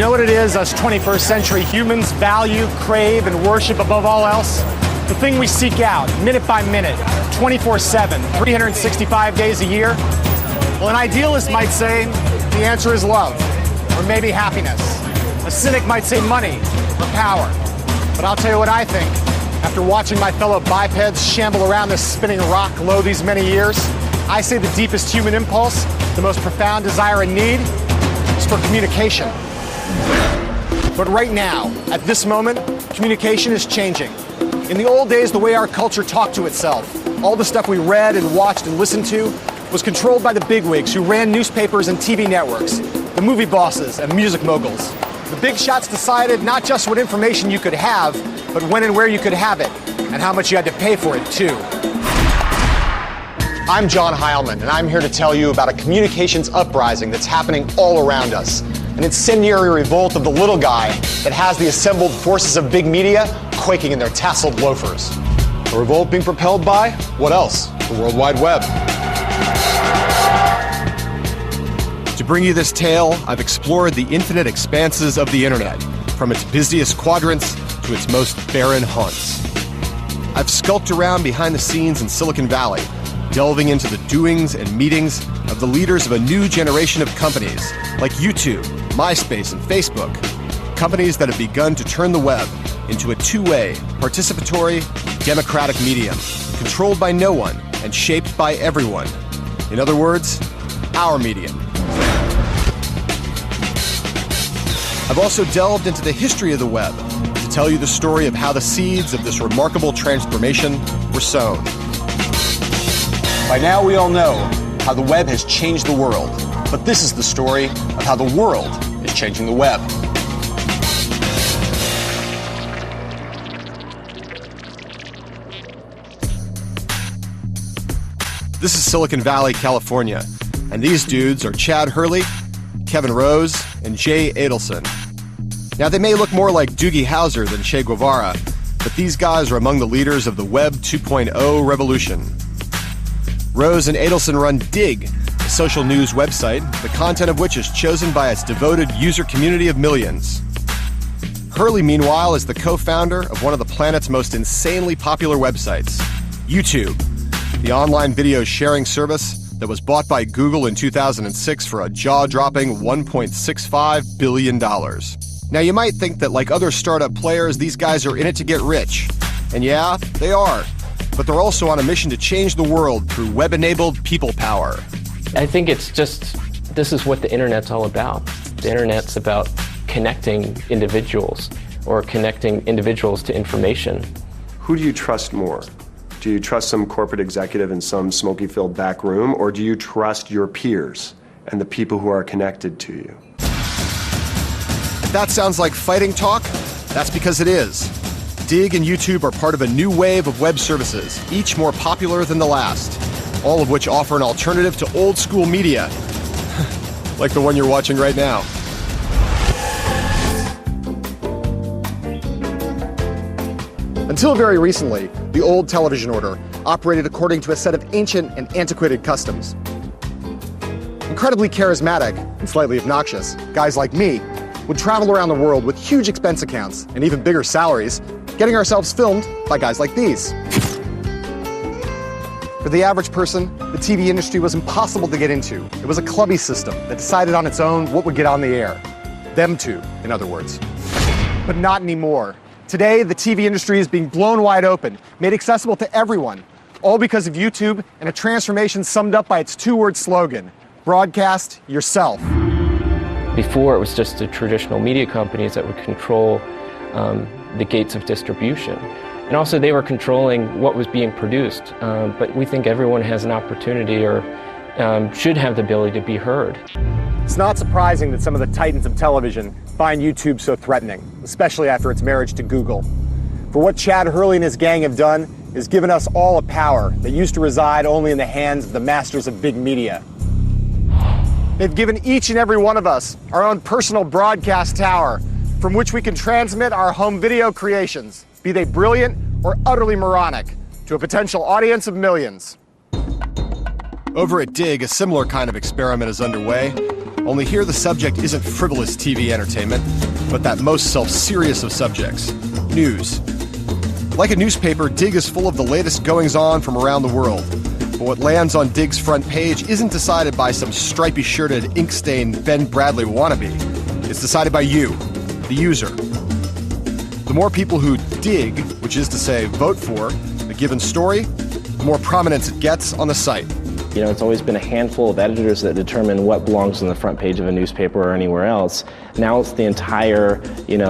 know what it is us 21st century humans value, crave, and worship above all else? The thing we seek out, minute by minute, 24/7, 365 days a year? Well, an idealist might say the answer is love, or maybe happiness. A cynic might say money or power. But I'll tell you what I think. After watching my fellow bipeds shamble around this spinning rock low these many years, I say the deepest human impulse, the most profound desire and need, is for communication. But right now, at this moment, communication is changing. In the old days, the way our culture talked to itself, all the stuff we read and watched and listened to, was controlled by the bigwigs who ran newspapers and TV networks, the movie bosses and music moguls. The big shots decided not just what information you could have, but when and where you could have it, and how much you had to pay for it, too. I'm John Heilman, and I'm here to tell you about a communications uprising that's happening all around us. An incendiary revolt of the little guy that has the assembled forces of big media quaking in their tasseled loafers. A revolt being propelled by, what else? The World Wide Web. To bring you this tale, I've explored the infinite expanses of the internet, from its busiest quadrants to its most barren haunts. I've skulked around behind the scenes in Silicon Valley, delving into the doings and meetings of the leaders of a new generation of companies like YouTube, MySpace, and Facebook. Companies that have begun to turn the web into a two-way, participatory, democratic medium, controlled by no one and shaped by everyone. In other words, our medium. I've also delved into the history of the web to tell you the story of how the seeds of this remarkable transformation were sown. By now we all know how the web has changed the world, but this is the story of how the world is changing the web. This is Silicon Valley, California, and these dudes are Chad Hurley, Kevin Rose, and Jay Adelson. Now, they may look more like Doogie Howser than Che Guevara, but these guys are among the leaders of the Web 2.0 revolution. Rose and Adelson run Dig, a social news website, the content of which is chosen by its devoted user community of millions. Hurley, meanwhile, is the co-founder of one of the planet's most insanely popular websites, YouTube, the online video sharing service that was bought by Google in 2006 for a jaw-dropping $1.65 billion. Now, you might think that like other startup players, these guys are in it to get rich. And yeah, they are. But they're also on a mission to change the world through web-enabled people power. I think this is what the internet's all about. The internet's about connecting individuals or connecting individuals to information. Who do you trust more? Do you trust some corporate executive in some smoky-filled back room, or do you trust your peers and the people who are connected to you? If that sounds like fighting talk, that's because it is. Dig and YouTube are part of a new wave of web services, each more popular than the last, all of which offer an alternative to old-school media, like the one you're watching right now. Until very recently, the old television order operated according to a set of ancient and antiquated customs. Incredibly charismatic and slightly obnoxious, guys like me would travel around the world with huge expense accounts and even bigger salaries, getting ourselves filmed by guys like these. For the average person, the TV industry was impossible to get into. It was a clubby system that decided on its own what would get on the air. Them two, in other words. But not anymore. Today, the TV industry is being blown wide open, made accessible to everyone, all because of YouTube and a transformation summed up by its two-word slogan, broadcast yourself. Before, it was just the traditional media companies that would control the gates of distribution. And also, they were controlling what was being produced. But we think everyone has an opportunity or should have the ability to be heard. It's not surprising that some of the titans of television find YouTube so threatening, especially after its marriage to Google. For what Chad Hurley and his gang have done is given us all a power that used to reside only in the hands of the masters of big media. They've given each and every one of us our own personal broadcast tower from which we can transmit our home video creations, be they brilliant or utterly moronic, to a potential audience of millions. Over at Dig, a similar kind of experiment is underway, Only here the subject isn't frivolous TV entertainment, but that most self-serious of subjects, news. Like a newspaper, Dig is full of the latest goings-on from around the world. But what lands on Dig's front page isn't decided by some stripy-shirted, ink-stained Ben Bradley wannabe. It's decided by you, the user. The more people who dig, which is to say vote for, a given story, the more prominence it gets on the site. You know, it's always been a handful of editors that determine what belongs on the front page of a newspaper or anywhere else. Now it's the entire,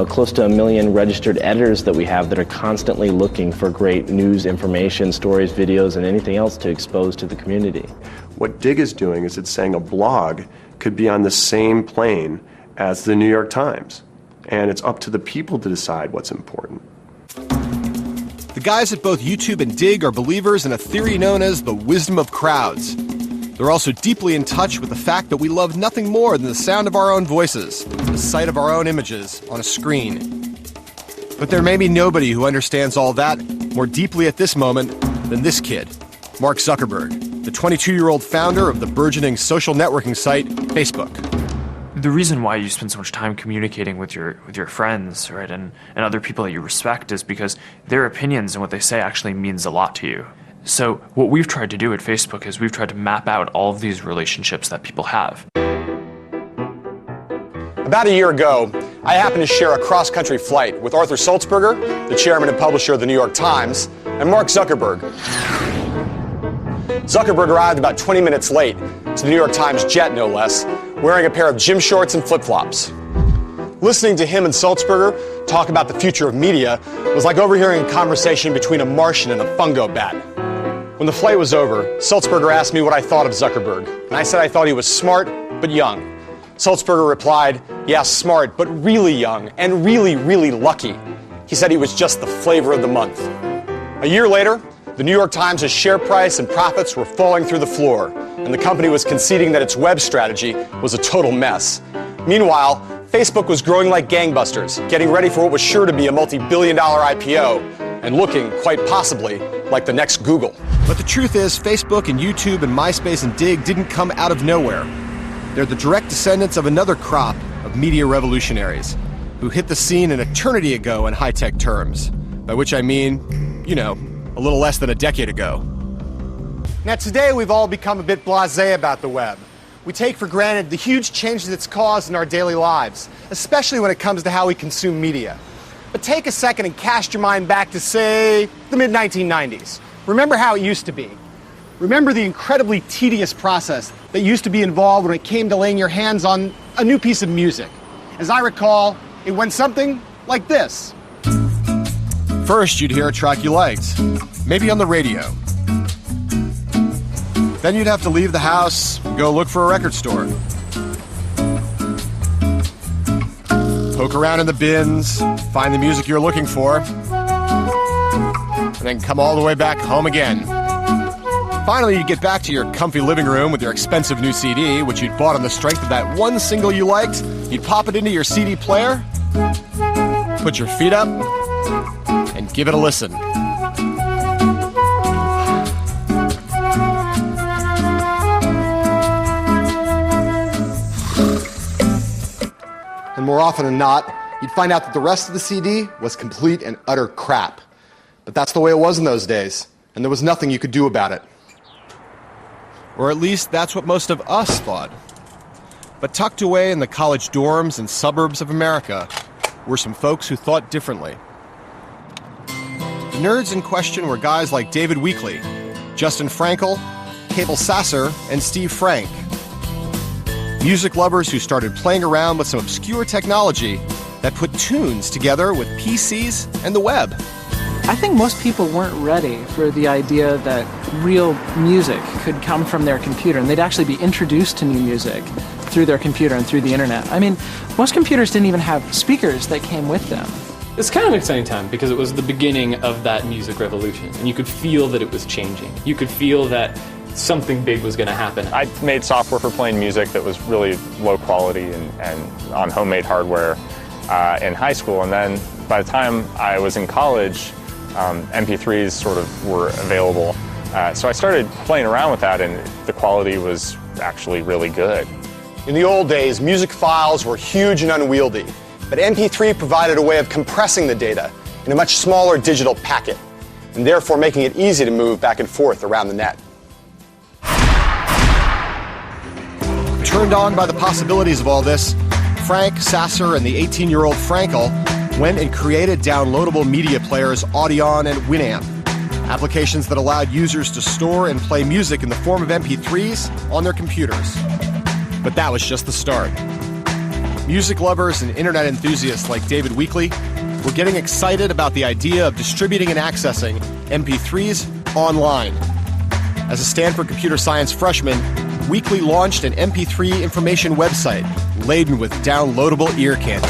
close to 1 million registered editors that we have that are constantly looking for great news, information, stories, videos, and anything else to expose to the community. What Dig is doing is it's saying a blog could be on the same plane as the New York Times. And it's up to the people to decide what's important. The guys at both YouTube and Dig are believers in a theory known as the wisdom of crowds. They're also deeply in touch with the fact that we love nothing more than the sound of our own voices, the sight of our own images on a screen. But there may be nobody who understands all that more deeply at this moment than this kid, Mark Zuckerberg, the 22-year-old founder of the burgeoning social networking site Facebook. The reason why you spend so much time communicating with your friends, right, and other people that you respect is because their opinions and what they say actually means a lot to you. So what we've tried to do at Facebook is we've tried to map out all of these relationships that people have. About a year ago, I happened to share a cross-country flight with Arthur Sulzberger, the chairman and publisher of the New York Times, and Mark Zuckerberg. Zuckerberg arrived about 20 minutes late to the New York Times jet, no less, wearing a pair of gym shorts and flip-flops. Listening to him and Sulzberger talk about the future of media was like overhearing a conversation between a Martian and a fungo bat. When the flight was over, Sulzberger asked me what I thought of Zuckerberg, and I said I thought he was smart but young. Sulzberger replied, yeah, smart, but really young, and really, really lucky. He said he was just the flavor of the month. A year later, the New York Times' share price and profits were falling through the floor, and the company was conceding that its web strategy was a total mess. Meanwhile, Facebook was growing like gangbusters, getting ready for what was sure to be a multi-billion-dollar IPO, and looking, quite possibly, like the next Google. But the truth is, Facebook and YouTube and MySpace and Dig didn't come out of nowhere. They're the direct descendants of another crop of media revolutionaries who hit the scene an eternity ago in high-tech terms, by which I mean, a little less than a decade ago. Now today we've all become a bit blasé about the web. We take for granted the huge changes it's caused in our daily lives, especially when it comes to how we consume media. But take a second and cast your mind back to, say, the mid-1990s. Remember how it used to be. Remember the incredibly tedious process that used to be involved when it came to laying your hands on a new piece of music. As I recall, it went something like this. First, you'd hear a track you liked, maybe on the radio. Then you'd have to leave the house, go look for a record store. Poke around in the bins, find the music you're looking for, and then come all the way back home again. Finally, you'd get back to your comfy living room with your expensive new CD, which you'd bought on the strength of that one single you liked. You'd pop it into your CD player, put your feet up, and give it a listen. And more often than not, you'd find out that the rest of the CD was complete and utter crap. But that's the way it was in those days, and there was nothing you could do about it. Or at least that's what most of us thought. But tucked away in the college dorms and suburbs of America were some folks who thought differently. The nerds in question were guys like David Weekley, Justin Frankel, Cable Sasser, and Steve Frank. Music lovers who started playing around with some obscure technology that put tunes together with PCs and the web. I think most people weren't ready for the idea that real music could come from their computer, and they'd actually be introduced to new music through their computer and through the internet. I mean, most computers didn't even have speakers that came with them. It's kind of an exciting time because it was the beginning of that music revolution, and you could feel that it was changing. You could feel that something big was going to happen. I made software for playing music that was really low quality and on homemade hardware in high school, and then by the time I was in college, MP3s sort of were available. So I started playing around with that, and the quality was actually really good. In the old days, music files were huge and unwieldy, but MP3 provided a way of compressing the data in a much smaller digital packet, and therefore making it easy to move back and forth around the net. Turned on by the possibilities of all this, Frank, Sasser, and the 18-year-old Frankel went and created downloadable media players Audion and Winamp, applications that allowed users to store and play music in the form of MP3s on their computers. But that was just the start. Music lovers and internet enthusiasts like David Weekley were getting excited about the idea of distributing and accessing MP3s online. As a Stanford computer science freshman, Weekley launched an MP3 information website laden with downloadable ear candy.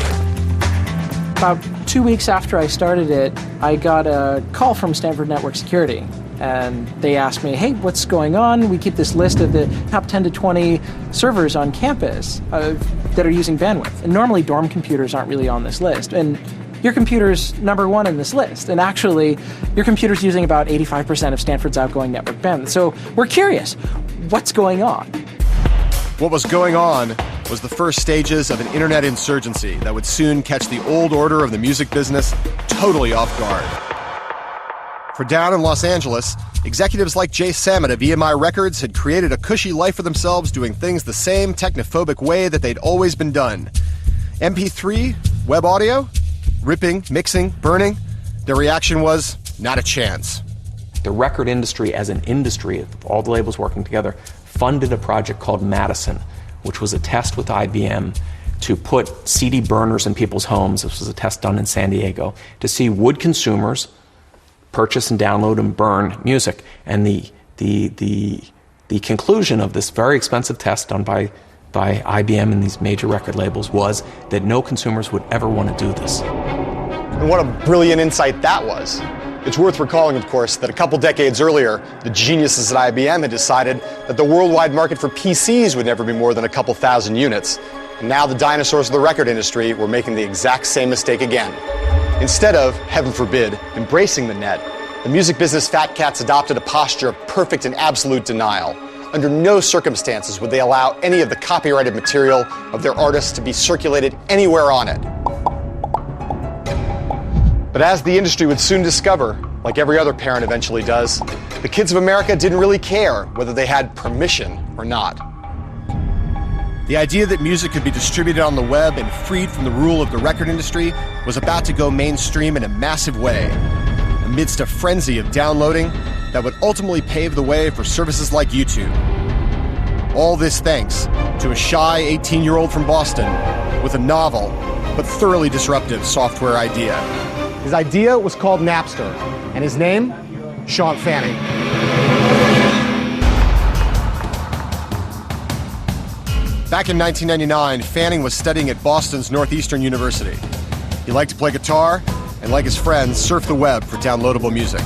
About 2 weeks after I started it, I got a call from Stanford Network Security. And they asked me, hey, what's going on? We keep this list of the top 10 to 20 servers on campus that are using bandwidth. And normally dorm computers aren't really on this list. And your computer's number one in this list. And actually, your computer's using about 85% of Stanford's outgoing network bandwidth. So we're curious, what's going on? What was going on was the first stages of an internet insurgency that would soon catch the old order of the music business totally off guard. For down in Los Angeles, executives like Jay Sammet of EMI Records had created a cushy life for themselves doing things the same technophobic way that they'd always been done. MP3, web audio, ripping, mixing, burning. Their reaction was, not a chance. The record industry as an industry, all the labels working together, funded a project called Madison, which was a test with IBM to put CD burners in people's homes. This was a test done in San Diego to see would consumers purchase and download and burn music. And the conclusion of this very expensive test done by IBM and these major record labels was that no consumers would ever want to do this. And what a brilliant insight that was. It's worth recalling, of course, that a couple decades earlier, the geniuses at IBM had decided that the worldwide market for PCs would never be more than a couple thousand units. And now the dinosaurs of the record industry were making the exact same mistake again. Instead of, heaven forbid, embracing the net, the music business fat cats adopted a posture of perfect and absolute denial. Under no circumstances would they allow any of the copyrighted material of their artists to be circulated anywhere on it. But as the industry would soon discover, like every other parent eventually does, the kids of America didn't really care whether they had permission or not. The idea that music could be distributed on the web and freed from the rule of the record industry was about to go mainstream in a massive way, amidst a frenzy of downloading that would ultimately pave the way for services like YouTube. All this thanks to a shy 18-year-old from Boston with a novel but thoroughly disruptive software idea. His idea was called Napster, and his name, Sean Fanning. Back in 1999, Fanning was studying at Boston's Northeastern University. He liked to play guitar and, like his friends, surf the web for downloadable music.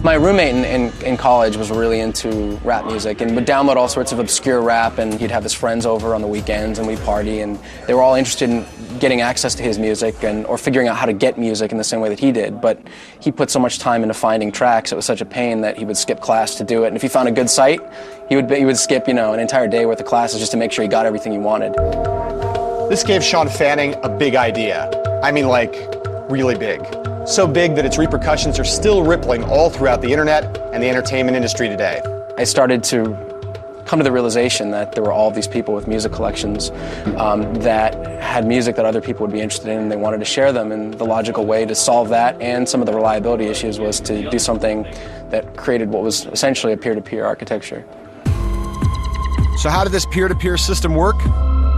My roommate in college was really into rap music and would download all sorts of obscure rap, and he'd have his friends over on the weekends and we'd party, and they were all interested in getting access to his music or figuring out how to get music in the same way that he did. But he put so much time into finding tracks, it was such a pain that he would skip class to do it. And if he found a good site, he would skip, an entire day worth of classes just to make sure he got everything he wanted. This gave Sean Fanning a big idea. I mean, like, really big. So big that its repercussions are still rippling all throughout the internet and the entertainment industry today. I started to come to the realization that there were all these people with music collections that had music that other people would be interested in, and they wanted to share them. And the logical way to solve that and some of the reliability issues was to do something that created what was essentially a peer-to-peer architecture. So how did this peer-to-peer system work?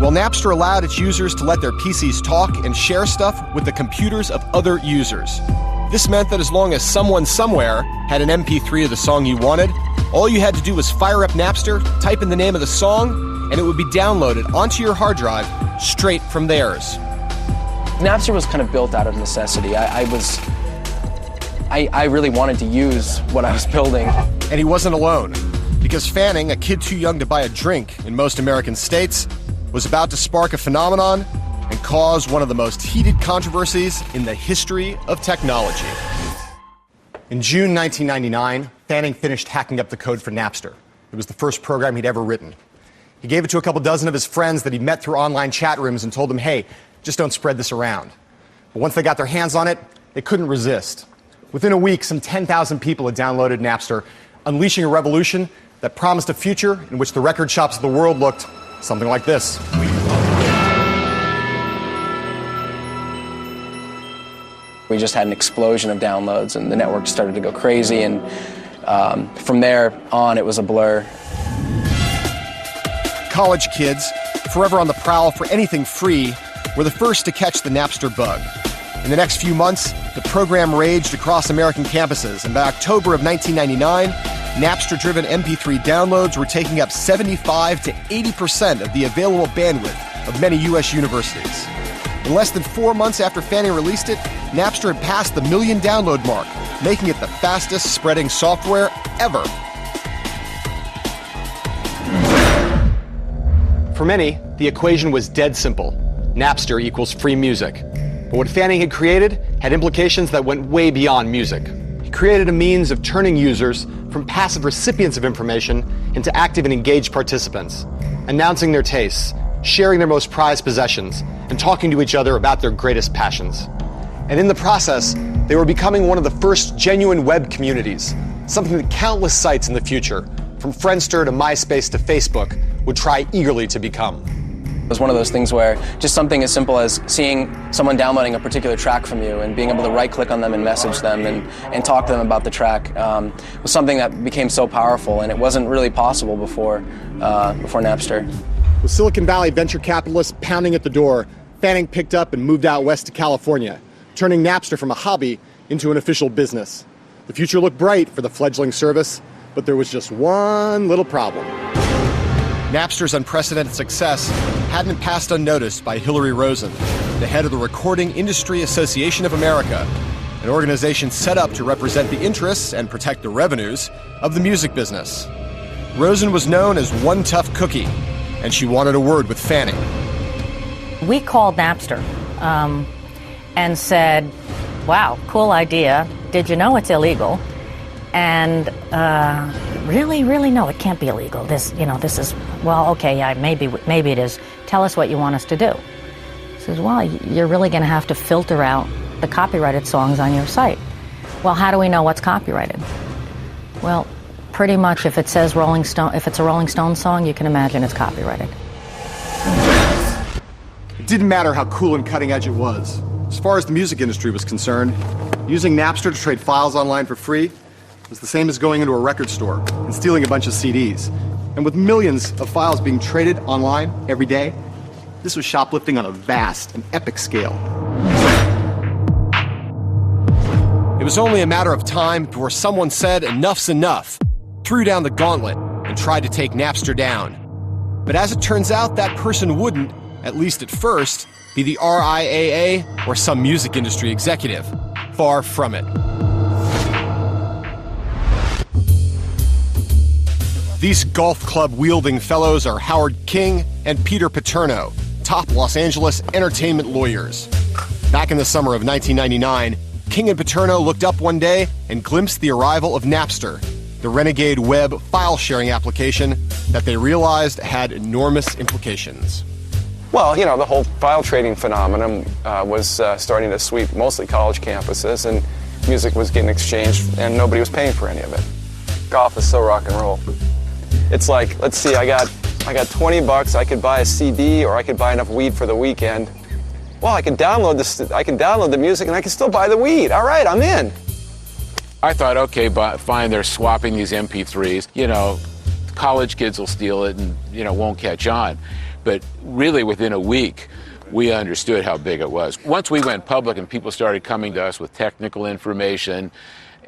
Well, Napster allowed its users to let their PCs talk and share stuff with the computers of other users. This meant that as long as someone somewhere had an MP3 of the song you wanted, all you had to do was fire up Napster, type in the name of the song, and it would be downloaded onto your hard drive straight from theirs. Napster was kind of built out of necessity. I really wanted to use what I was building. And he wasn't alone, because Fanning, a kid too young to buy a drink in most American states, was about to spark a phenomenon and cause one of the most heated controversies in the history of technology. In June 1999, Fanning finished hacking up the code for Napster. It was the first program he'd ever written. He gave it to a couple dozen of his friends that he met through online chat rooms and told them, hey, just don't spread this around. But once they got their hands on it, they couldn't resist. Within a week, some 10,000 people had downloaded Napster, unleashing a revolution that promised a future in which the record shops of the world looked something like this. We just had an explosion of downloads, and the network started to go crazy, and from there on, it was a blur. College kids, forever on the prowl for anything free, were the first to catch the Napster bug. In the next few months, the program raged across American campuses, and by October of 1999, Napster-driven MP3 downloads were taking up 75 to 80% of the available bandwidth of many U.S. universities. In less than 4 months after Fanning released it, Napster had passed the 1 million download mark, making it the fastest spreading software ever. For many, the equation was dead simple. Napster equals free music. But what Fanning had created had implications that went way beyond music. He created a means of turning users from passive recipients of information into active and engaged participants, announcing their tastes, sharing their most prized possessions, and talking to each other about their greatest passions. And in the process, they were becoming one of the first genuine web communities, something that countless sites in the future, from Friendster to MySpace to Facebook, would try eagerly to become. It was one of those things where just something as simple as seeing someone downloading a particular track from you and being able to right-click on them and message them and talk to them about the track was something that became so powerful, and it wasn't really possible before Napster. With Silicon Valley venture capitalists pounding at the door, Fanning picked up and moved out west to California, turning Napster from a hobby into an official business. The future looked bright for the fledgling service, but there was just one little problem. Napster's unprecedented success hadn't passed unnoticed by Hillary Rosen, the head of the Recording Industry Association of America, an organization set up to represent the interests and protect the revenues of the music business. Rosen was known as one tough cookie, and she wanted a word with Fanning. We called Napster and said, wow, cool idea. Did you know it's illegal? And really, no, it can't be illegal. This is, well, okay, yeah, maybe it is. Tell us what you want us to do. He says, well, you're really going to have to filter out the copyrighted songs on your site. Well, how do we know what's copyrighted? Well, pretty much if it says Rolling Stone, if it's a Rolling Stones song, you can imagine it's copyrighted. It didn't matter how cool and cutting edge it was. As far as the music industry was concerned, using Napster to trade files online for free was the same as going into a record store and stealing a bunch of CDs. And with millions of files being traded online every day, this was shoplifting on a vast and epic scale. It was only a matter of time before someone said enough's enough, threw down the gauntlet, and tried to take Napster down. But as it turns out, that person wouldn't, at least at first, be the RIAA or some music industry executive. Far from it. These golf club-wielding fellows are Howard King and Peter Paterno, top Los Angeles entertainment lawyers. Back in the summer of 1999, King and Paterno looked up one day and glimpsed the arrival of Napster, the renegade web file-sharing application that they realized had enormous implications. Well, the whole file trading phenomenon was starting to sweep mostly college campuses, and music was getting exchanged, and nobody was paying for any of it. Golf is so rock and roll. It's like, let's see, I got $20. I could buy a CD, or I could buy enough weed for the weekend. Well, I can download the music, and I can still buy the weed. All right, I'm in. I thought, okay, but fine, they're swapping these MP3s. College kids will steal it and, won't catch on. But really, within a week, we understood how big it was. Once we went public and people started coming to us with technical information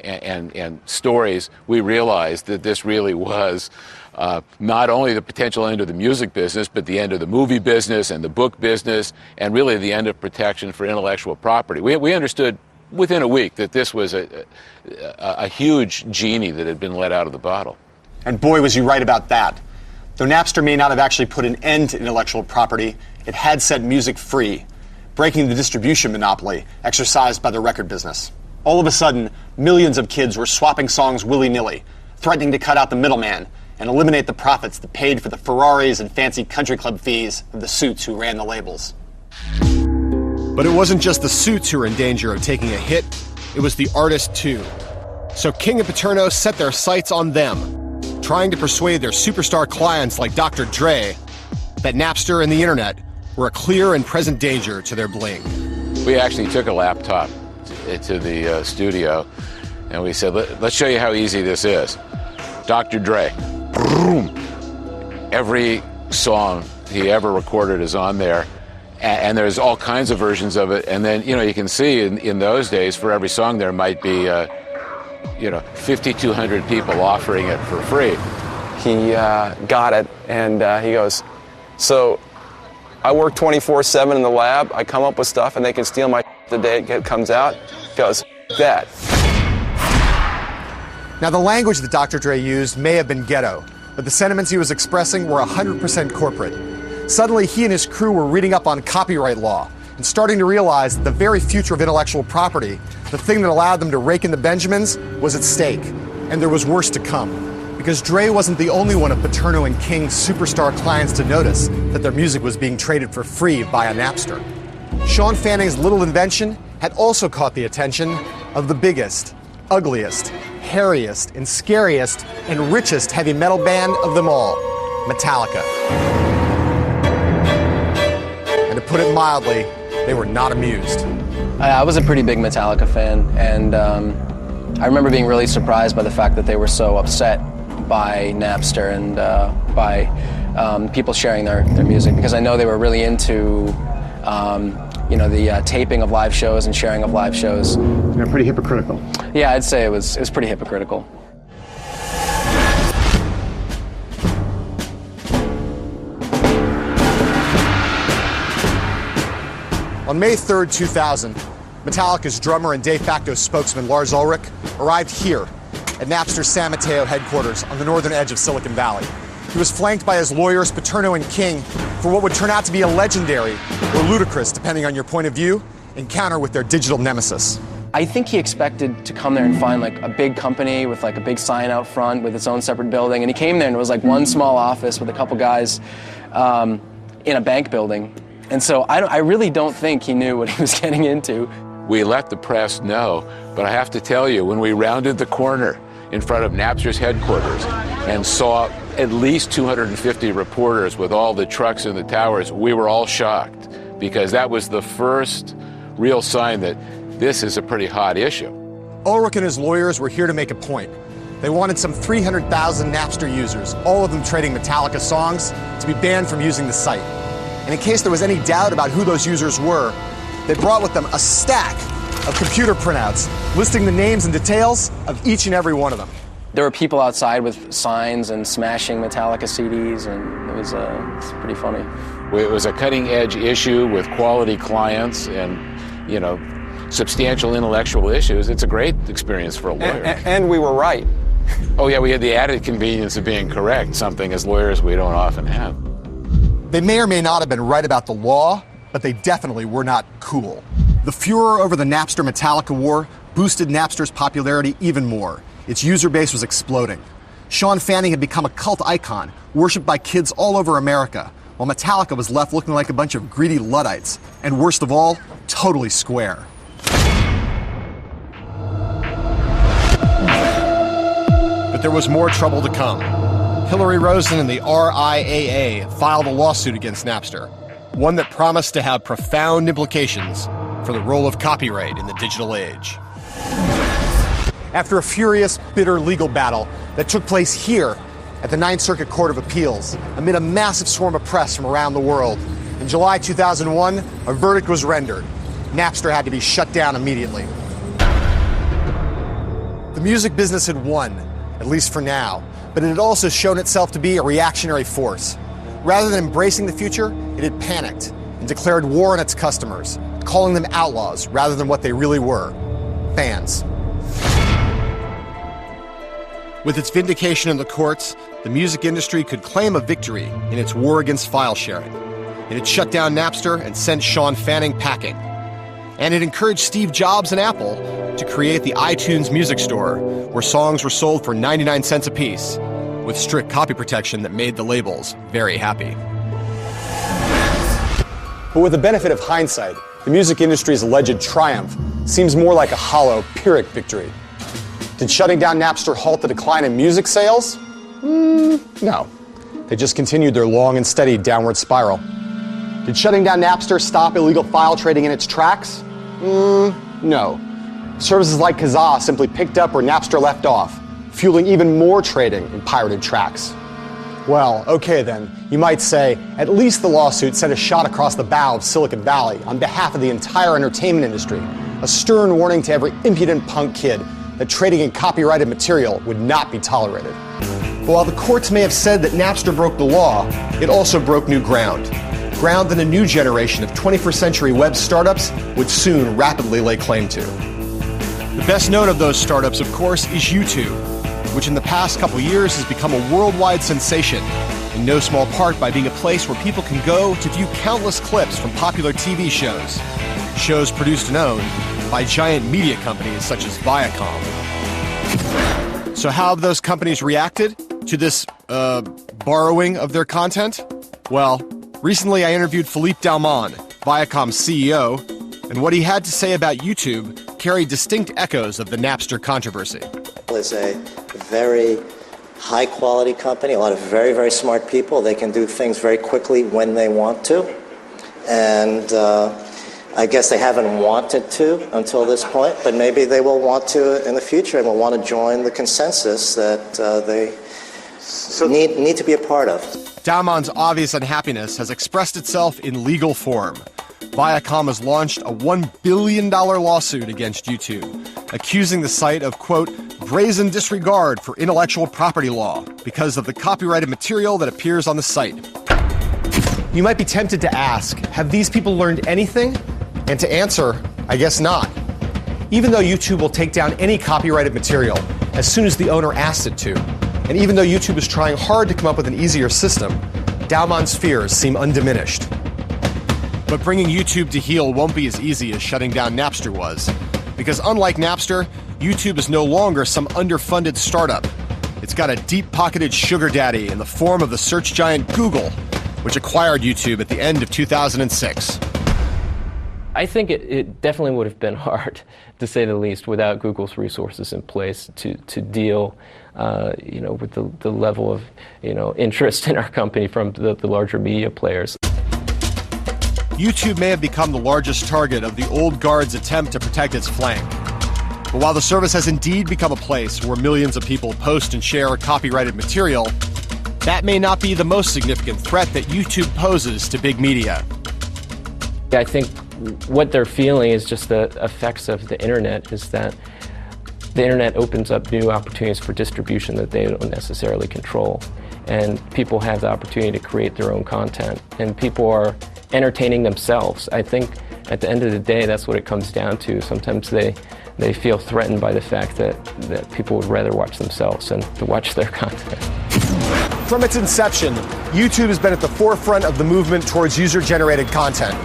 and stories, we realized that this really was not only the potential end of the music business, but the end of the movie business and the book business, and really the end of protection for intellectual property. We understood within a week that this was a huge genie that had been let out of the bottle. And boy, was you right about that. Though Napster may not have actually put an end to intellectual property, it had set music free, breaking the distribution monopoly exercised by the record business. All of a sudden, millions of kids were swapping songs willy-nilly, threatening to cut out the middleman, and eliminate the profits that paid for the Ferraris and fancy country club fees of the suits who ran the labels. But it wasn't just the suits who were in danger of taking a hit, it was the artists too. So King and Paterno set their sights on them, trying to persuade their superstar clients like Dr. Dre that Napster and the internet were a clear and present danger to their bling. We actually took a laptop to the studio, and we said, let's show you how easy this is. Dr. Dre, boom. Every song he ever recorded is on there, and there's all kinds of versions of it. And then, you can see in those days, for every song there might be, 5,200 people offering it for free. He got it, and he goes, so I work 24/7 in the lab. I come up with stuff, and they can steal my the day it comes out. He goes, that. Now, the language that Dr. Dre used may have been ghetto, but the sentiments he was expressing were 100% corporate. Suddenly, he and his crew were reading up on copyright law and starting to realize that the very future of intellectual property, the thing that allowed them to rake in the Benjamins, was at stake. And there was worse to come. Because Dre wasn't the only one of Paterno and King's superstar clients to notice that their music was being traded for free via Napster. Sean Fanning's little invention had also caught the attention of the biggest, ugliest, hairiest, and scariest, and richest heavy metal band of them all, Metallica. And to put it mildly, they were not amused. I was a pretty big Metallica fan, and I remember being really surprised by the fact that they were so upset by Napster and by people sharing their music, because I know they were really into the taping of live shows and sharing of live shows. They're pretty hypocritical. Yeah, I'd say it was pretty hypocritical. On May 3rd, 2000, Metallica's drummer and de facto spokesman Lars Ulrich arrived here at Napster's San Mateo headquarters on the northern edge of Silicon Valley. He was flanked by his lawyers, Paterno and King, for what would turn out to be a legendary, or ludicrous, depending on your point of view, encounter with their digital nemesis. I think he expected to come there and find like a big company with like a big sign out front with its own separate building, and he came there and it was like one small office with a couple guys in a bank building. And so I really don't think he knew what he was getting into. We let the press know, but I have to tell you, when we rounded the corner in front of Napster's headquarters and saw at least 250 reporters with all the trucks and the towers, we were all shocked, because that was the first real sign that this is a pretty hot issue. Ulrich and his lawyers were here to make a point. They wanted some 300,000 Napster users, all of them trading Metallica songs, to be banned from using the site. And in case there was any doubt about who those users were, they brought with them a stack of computer printouts listing the names and details of each and every one of them. There were people outside with signs and smashing Metallica CDs, and it's pretty funny. It was a cutting-edge issue with quality clients and, substantial intellectual issues. It's a great experience for a lawyer. And we were right. Oh yeah, we had the added convenience of being correct, something as lawyers we don't often have. They may or may not have been right about the law, but they definitely were not cool. The furor over the Napster-Metallica war boosted Napster's popularity even more. Its user base was exploding. Sean Fanning had become a cult icon, worshipped by kids all over America, while Metallica was left looking like a bunch of greedy Luddites, and worst of all, totally square. But there was more trouble to come. Hillary Rosen and the RIAA filed a lawsuit against Napster, one that promised to have profound implications for the role of copyright in the digital age. After a furious, bitter legal battle that took place here at the Ninth Circuit Court of Appeals, amid a massive swarm of press from around the world, in July 2001, a verdict was rendered. Napster had to be shut down immediately. The music business had won, at least for now, but it had also shown itself to be a reactionary force. Rather than embracing the future, it had panicked and declared war on its customers, calling them outlaws rather than what they really were, fans. With its vindication in the courts, the music industry could claim a victory in its war against file sharing. It had shut down Napster and sent Sean Fanning packing. And it encouraged Steve Jobs and Apple to create the iTunes Music Store, where songs were sold for 99 cents apiece, with strict copy protection that made the labels very happy. But with the benefit of hindsight, the music industry's alleged triumph seems more like a hollow, Pyrrhic victory. Did shutting down Napster halt the decline in music sales? No. They just continued their long and steady downward spiral. Did shutting down Napster stop illegal file trading in its tracks? No. Services like Kazaa simply picked up where Napster left off, fueling even more trading in pirated tracks. Well, okay then, you might say, at least the lawsuit sent a shot across the bow of Silicon Valley on behalf of the entire entertainment industry, a stern warning to every impudent punk kid that trading in copyrighted material would not be tolerated. But while the courts may have said that Napster broke the law, it also broke new ground. Ground that a new generation of 21st century web startups would soon rapidly lay claim to. The best known of those startups, of course, is YouTube, which in the past couple years has become a worldwide sensation, in no small part by being a place where people can go to view countless clips from popular TV shows, shows produced and owned by giant media companies such as Viacom. So how have those companies reacted to this borrowing of their content? Well, recently I interviewed Philippe Dalman, Viacom's CEO, and what he had to say about YouTube carried distinct echoes of the Napster controversy. It's a very high-quality company, a lot of very, very smart people. They can do things very quickly when they want to. And I guess they haven't wanted to until this point, but maybe they will want to in the future and will want to join the consensus that they need to be a part of. Dalman's obvious unhappiness has expressed itself in legal form. Viacom has launched a $1 billion lawsuit against YouTube, accusing the site of, quote, brazen disregard for intellectual property law because of the copyrighted material that appears on the site. You might be tempted to ask, have these people learned anything? And to answer, I guess not. Even though YouTube will take down any copyrighted material as soon as the owner asks it to, and even though YouTube is trying hard to come up with an easier system, Dalman's fears seem undiminished. But bringing YouTube to heel won't be as easy as shutting down Napster was, because unlike Napster, YouTube is no longer some underfunded startup. It's got a deep-pocketed sugar daddy in the form of the search giant Google, which acquired YouTube at the end of 2006. I think it definitely would have been hard, to say the least, without Google's resources in place to deal, with the level of, interest in our company from the larger media players. YouTube may have become the largest target of the old guard's attempt to protect its flank. But while the service has indeed become a place where millions of people post and share copyrighted material, that may not be the most significant threat that YouTube poses to big media. I think what they're feeling is just the effects of the internet, is that the internet opens up new opportunities for distribution that they don't necessarily control. And people have the opportunity to create their own content. And people are entertaining themselves. I think at the end of the day, that's what it comes down to. Sometimes they feel threatened by the fact that people would rather watch themselves than to watch their content. From its inception, YouTube has been at the forefront of the movement towards user-generated content.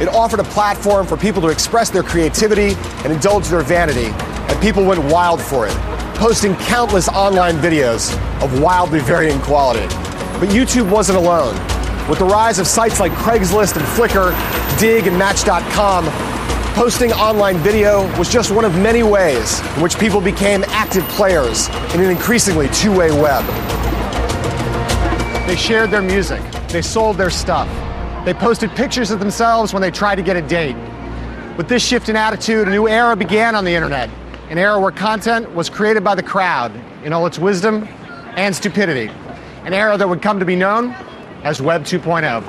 It offered a platform for people to express their creativity and indulge their vanity, and people went wild for it, posting countless online videos of wildly varying quality. But YouTube wasn't alone. With the rise of sites like Craigslist and Flickr, Dig and Match.com, posting online video was just one of many ways in which people became active players in an increasingly two-way web. They shared their music. They sold their stuff. They posted pictures of themselves when they tried to get a date. With this shift in attitude, a new era began on the internet, an era where content was created by the crowd in all its wisdom and stupidity, an era that would come to be known as Web 2.0.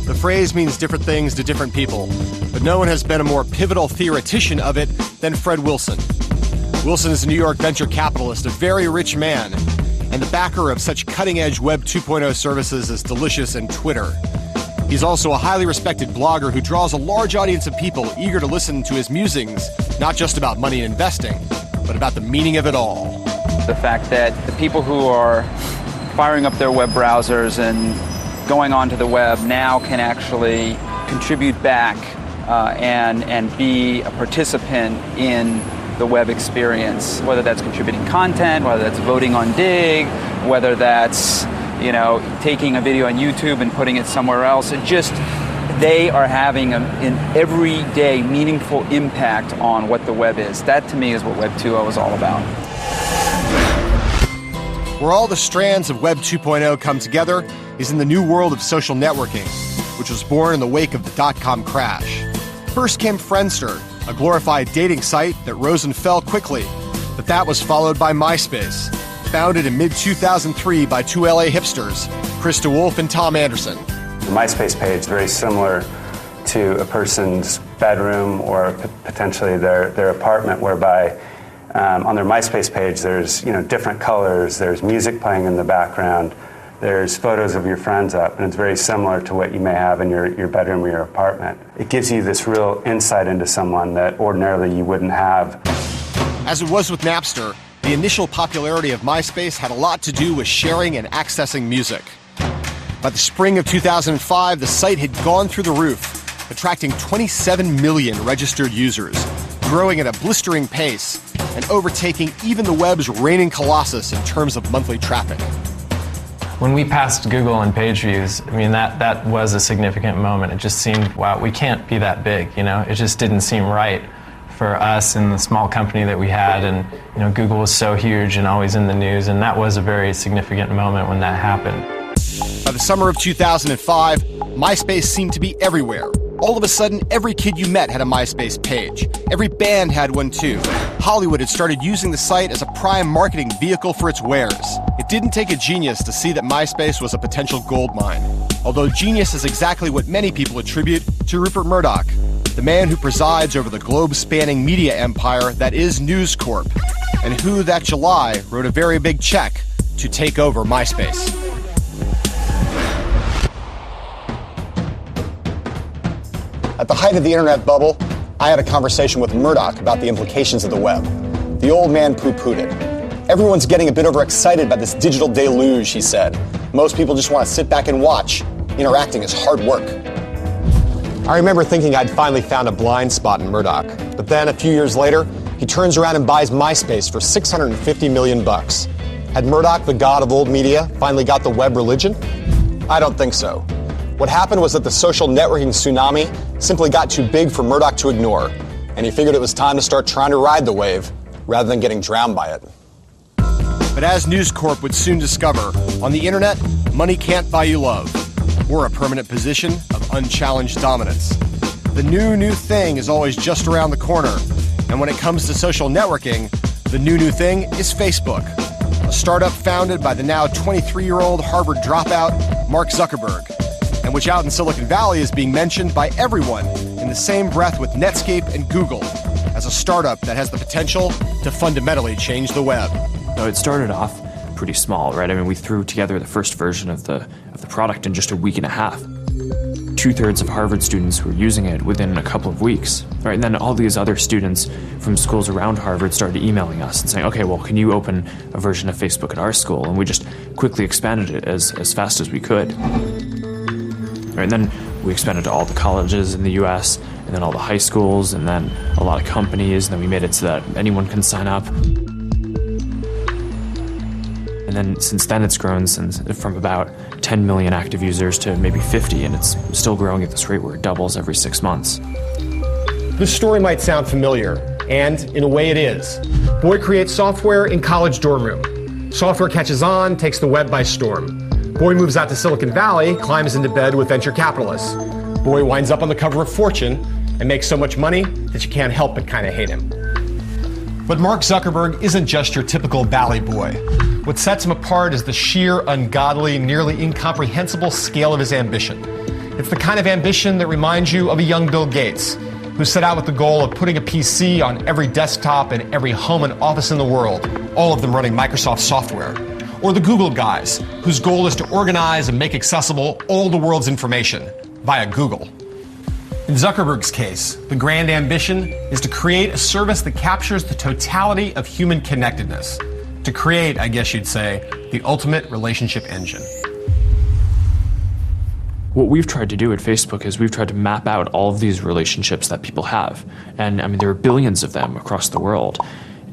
The phrase means different things to different people, but no one has been a more pivotal theoretician of it than Fred Wilson. Wilson is a New York venture capitalist, a very rich man, and the backer of such cutting-edge Web 2.0 services as Delicious and Twitter. He's also a highly respected blogger who draws a large audience of people eager to listen to his musings, not just about money and investing, but about the meaning of it all. The fact that the people who are firing up their web browsers and going onto the web now can actually contribute back and be a participant in the web experience, whether that's contributing content, whether that's voting on Dig, whether that's, you know, taking a video on YouTube and putting it somewhere else. It just, they are having an everyday meaningful impact on what the web is. That to me is what Web 2.0 is all about. Where all the strands of Web 2.0 come together is in the new world of social networking, which was born in the wake of the dot-com crash. First came Friendster, a glorified dating site that rose and fell quickly, but that was followed by MySpace, founded in mid-2003 by two LA hipsters, Chris DeWolf and Tom Anderson. The MySpace page is very similar to a person's bedroom or potentially their apartment, whereby on their MySpace page there's different colors, there's music playing in the background, there's photos of your friends up, and it's very similar to what you may have in your bedroom or your apartment. It gives you this real insight into someone that ordinarily you wouldn't have. As it was with Napster, the initial popularity of MySpace had a lot to do with sharing and accessing music. By the spring of 2005, the site had gone through the roof, attracting 27 million registered users, growing at a blistering pace, and overtaking even the web's reigning colossus in terms of monthly traffic. When we passed Google in page views, I mean, that was a significant moment. It just seemed, wow, we can't be that big, you know? It just didn't seem right for us and the small company that we had, and Google was so huge and always in the news, and that was a very significant moment when that happened. By the summer of 2005, MySpace seemed to be everywhere. All of a sudden, every kid you met had a MySpace page. Every band had one too. Hollywood had started using the site as a prime marketing vehicle for its wares. It didn't take a genius to see that MySpace was a potential gold mine. Although genius is exactly what many people attribute to Rupert Murdoch, the man who presides over the globe-spanning media empire that is News Corp, and who that July wrote a very big check to take over MySpace. At the height of the internet bubble, I had a conversation with Murdoch about the implications of the web. The old man poo-pooed it. Everyone's getting a bit overexcited by this digital deluge, he said. Most people just want to sit back and watch. Interacting is hard work. I remember thinking I'd finally found a blind spot in Murdoch. But then, a few years later, he turns around and buys MySpace for $650 million. Had Murdoch, the god of old media, finally got the web religion? I don't think so. What happened was that the social networking tsunami simply got too big for Murdoch to ignore, and he figured it was time to start trying to ride the wave rather than getting drowned by it. But as News Corp would soon discover, on the internet, money can't buy you love, or a permanent position of unchallenged dominance. The new thing is always just around the corner, and when it comes to social networking, the new thing is Facebook, a startup founded by the now 23-year-old Harvard dropout Mark Zuckerberg, and which out in Silicon Valley is being mentioned by everyone in the same breath with Netscape and Google as a startup that has the potential to fundamentally change the web. So it started off pretty small, right? I mean, we threw together the first version of the product in just a week and a half. 2/3 of Harvard students were using it within a couple of weeks, right? And then all these other students from schools around Harvard started emailing us and saying, okay, well, can you open a version of Facebook at our school? And we just quickly expanded it as fast as we could. Right, and then we expanded to all the colleges in the US, and then all the high schools, and then a lot of companies, and then we made it so that anyone can sign up. And then since then it's grown from about 10 million active users to maybe 50, and it's still growing at this rate where it doubles every 6 months. This story might sound familiar, and in a way it is. Boy creates software in college dorm room. Software catches on, takes the web by storm. Boy moves out to Silicon Valley, climbs into bed with venture capitalists. Boy winds up on the cover of Fortune and makes so much money that you can't help but kind of hate him. But Mark Zuckerberg isn't just your typical Valley boy. What sets him apart is the sheer, ungodly, nearly incomprehensible scale of his ambition. It's the kind of ambition that reminds you of a young Bill Gates, who set out with the goal of putting a PC on every desktop in every home and office in the world, all of them running Microsoft software. Or the Google guys, whose goal is to organize and make accessible all the world's information via Google. In Zuckerberg's case, the grand ambition is to create a service that captures the totality of human connectedness. To create, I guess you'd say, the ultimate relationship engine. What we've tried to do at Facebook is we've tried to map out all of these relationships that people have. And I mean, there are billions of them across the world.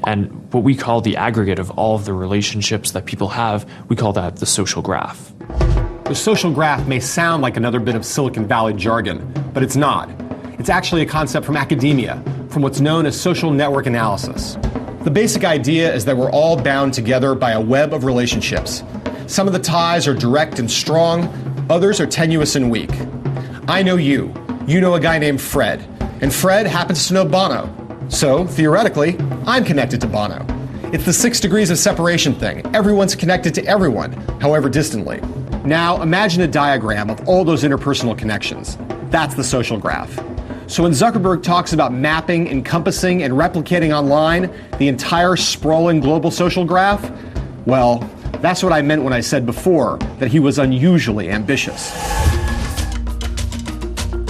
And what we call the aggregate of all of the relationships that people have, we call that the social graph. The social graph may sound like another bit of Silicon Valley jargon, but it's not. It's actually a concept from academia, from what's known as social network analysis. The basic idea is that we're all bound together by a web of relationships. Some of the ties are direct and strong, others are tenuous and weak. I know you. You know a guy named Fred. And Fred happens to know Bono. So, theoretically, I'm connected to Bono. It's the 6 degrees of separation thing. Everyone's connected to everyone, however distantly. Now, imagine a diagram of all those interpersonal connections. That's the social graph. So when Zuckerberg talks about mapping, encompassing, and replicating online the entire sprawling global social graph, well, that's what I meant when I said before that he was unusually ambitious.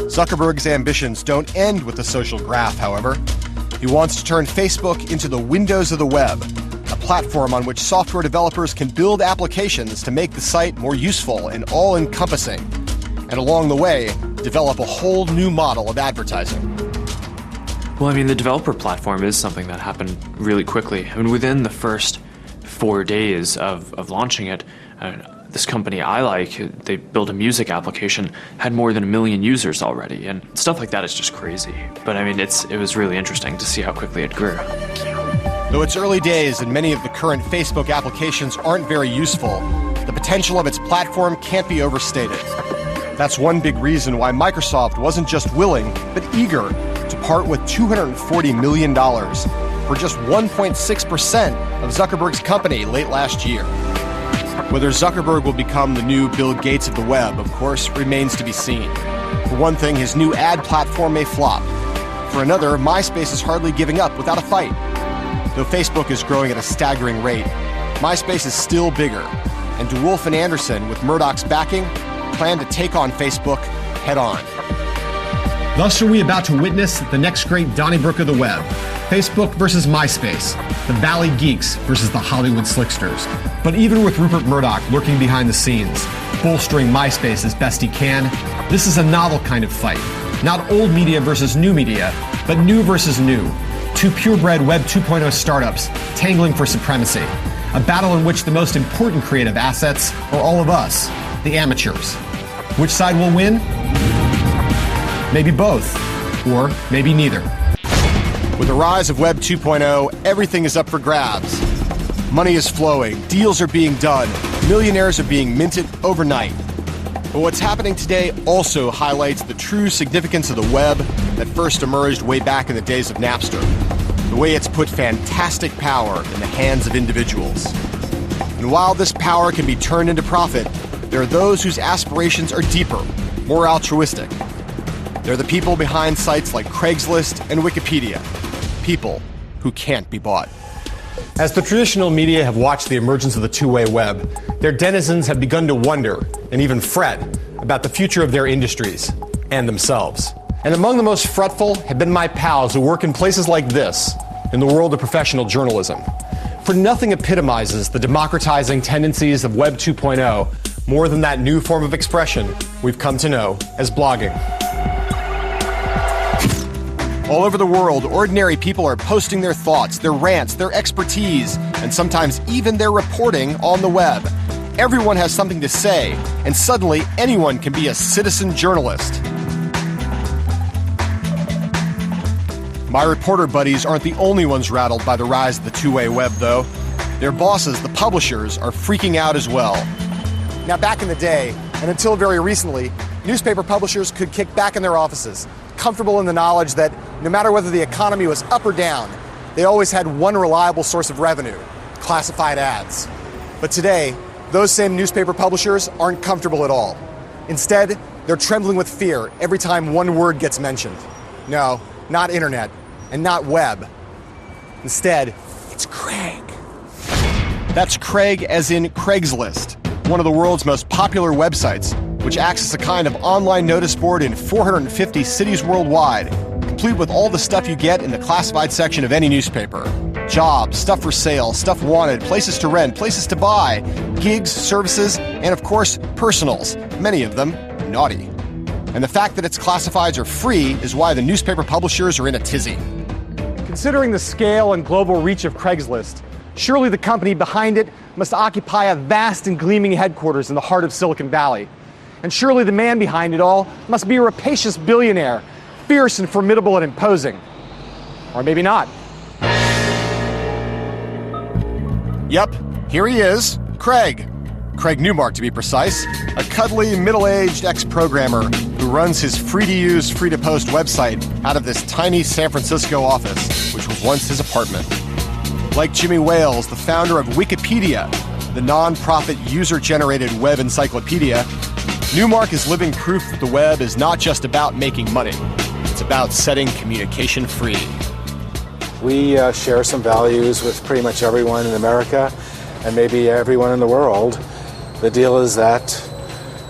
Zuckerberg's ambitions don't end with the social graph, however. He wants to turn Facebook into the windows of the web, a platform on which software developers can build applications to make the site more useful and all-encompassing, and along the way, develop a whole new model of advertising. Well, I mean, the developer platform is something that happened really quickly. I mean, within the first 4 days of launching it, this company I like, they built a music application, had more than 1 million users already, and stuff like that is just crazy. But I mean, it was really interesting to see how quickly it grew. Though it's early days and many of the current Facebook applications aren't very useful, the potential of its platform can't be overstated. That's one big reason why Microsoft wasn't just willing, but eager to part with $240 million for just 1.6% of Zuckerberg's company late last year. Whether Zuckerberg will become the new Bill Gates of the web, of course, remains to be seen. For one thing, his new ad platform may flop. For another, MySpace is hardly giving up without a fight. Though Facebook is growing at a staggering rate, MySpace is still bigger, and DeWolf and Anderson, with Murdoch's backing, plan to take on Facebook head-on. Thus are we about to witness the next great Donnybrook of the web. Facebook versus MySpace, the Valley Geeks versus the Hollywood Slicksters. But even with Rupert Murdoch lurking behind the scenes, bolstering MySpace as best he can, this is a novel kind of fight. Not old media versus new media, but new versus new. Two purebred Web 2.0 startups tangling for supremacy. A battle in which the most important creative assets are all of us, the amateurs. Which side will win? Maybe both, or maybe neither. With the rise of Web 2.0, everything is up for grabs. Money is flowing, deals are being done, millionaires are being minted overnight. But what's happening today also highlights the true significance of the web that first emerged way back in the days of Napster. The way it's put fantastic power in the hands of individuals. And while this power can be turned into profit, there are those whose aspirations are deeper, more altruistic. They're the people behind sites like Craigslist and Wikipedia. People who can't be bought. As the traditional media have watched the emergence of the two-way web, their denizens have begun to wonder, and even fret, about the future of their industries and themselves. And among the most fretful have been my pals who work in places like this, in the world of professional journalism. For nothing epitomizes the democratizing tendencies of Web 2.0 more than that new form of expression we've come to know as blogging. All over the world, ordinary people are posting their thoughts, their rants, their expertise, and sometimes even their reporting on the web. Everyone has something to say, and suddenly anyone can be a citizen journalist. My reporter buddies aren't the only ones rattled by the rise of the two-way web, though. Their bosses, the publishers, are freaking out as well. Now, back in the day, and until very recently, newspaper publishers could kick back in their offices, comfortable in the knowledge that no matter whether the economy was up or down, they always had one reliable source of revenue: classified ads. But today, those same newspaper publishers aren't comfortable at all. Instead, they're trembling with fear every time one word gets mentioned. No, not internet, and not web. Instead, it's Craig. That's Craig as in Craigslist, one of the world's most popular websites, which acts as a kind of online notice board in 450 cities worldwide, complete with all the stuff you get in the classified section of any newspaper. Jobs, stuff for sale, stuff wanted, places to rent, places to buy, gigs, services, and of course, personals, many of them naughty. And the fact that its classifieds are free is why the newspaper publishers are in a tizzy. Considering the scale and global reach of Craigslist, surely the company behind it must occupy a vast and gleaming headquarters in the heart of Silicon Valley. And surely the man behind it all must be a rapacious billionaire, fierce and formidable and imposing. Or maybe not. Yep, here he is, Craig Newmark to be precise, a cuddly, middle-aged ex-programmer who runs his free-to-use, free-to-post website out of this tiny San Francisco office, which was once his apartment. Like Jimmy Wales, the founder of Wikipedia, the non-profit user-generated web encyclopedia, Newmark is living proof that the web is not just about making money. It's about setting communication free. We share some values with pretty much everyone in America and maybe everyone in the world. The deal is that,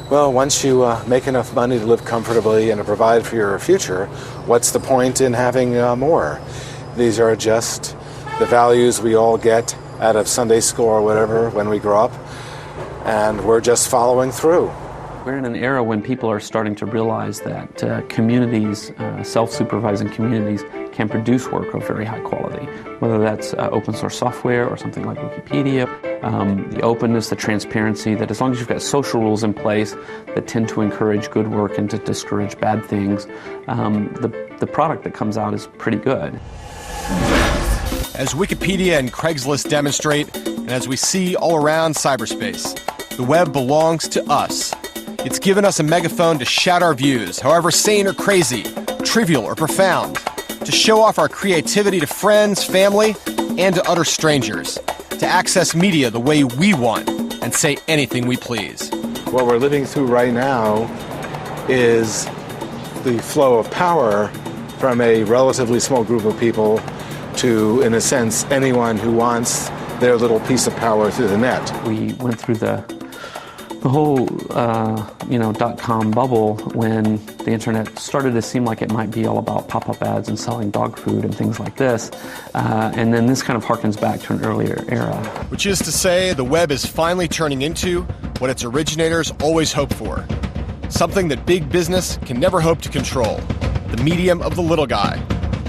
well, once you make enough money to live comfortably and to provide for your future, what's the point in having more? These are just the values we all get out of Sunday school or whatever when we grow up, and we're just following through. We're in an era when people are starting to realize that communities, self-supervising communities, can produce work of very high quality, whether that's open source software or something like Wikipedia. The openness, the transparency, that as long as you've got social rules in place that tend to encourage good work and to discourage bad things, the product that comes out is pretty good. As Wikipedia and Craigslist demonstrate, and as we see all around cyberspace, the web belongs to us. It's given us a megaphone to shout our views, however sane or crazy, trivial or profound, to show off our creativity to friends, family, and to utter strangers, to access media the way we want and say anything we please. What we're living through right now is the flow of power from a relatively small group of people to, in a sense, anyone who wants their little piece of power through the net. We went through the whole .com bubble when the internet started to seem like it might be all about pop-up ads and selling dog food and things like this. And then this kind of harkens back to an earlier era. Which is to say, the web is finally turning into what its originators always hoped for. Something that big business can never hope to control. The medium of the little guy.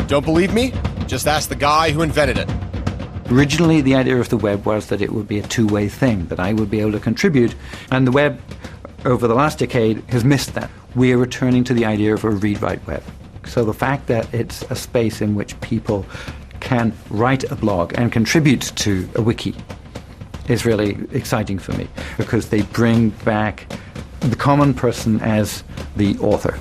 Don't believe me? Just ask the guy who invented it. Originally, the idea of the web was that it would be a two-way thing, that I would be able to contribute, and the web, over the last decade, has missed that. We are returning to the idea of a read-write web. So the fact that it's a space in which people can write a blog and contribute to a wiki is really exciting for me, because they bring back the common person as the author.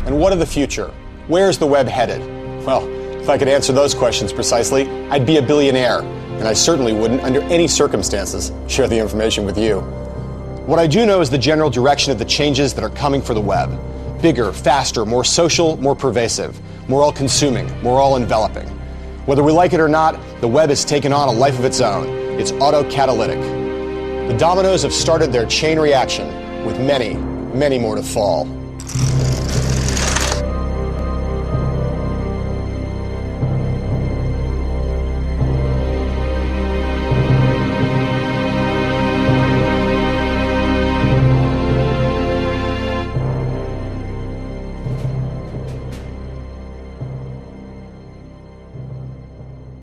And what of the future? Where's the web headed? Well, if I could answer those questions precisely, I'd be a billionaire, and I certainly wouldn't, under any circumstances, share the information with you. What I do know is the general direction of the changes that are coming for the web. Bigger, faster, more social, more pervasive, more all-consuming, more all-enveloping. Whether we like it or not, the web has taken on a life of its own. It's auto-catalytic. The dominoes have started their chain reaction, with many, many more to fall.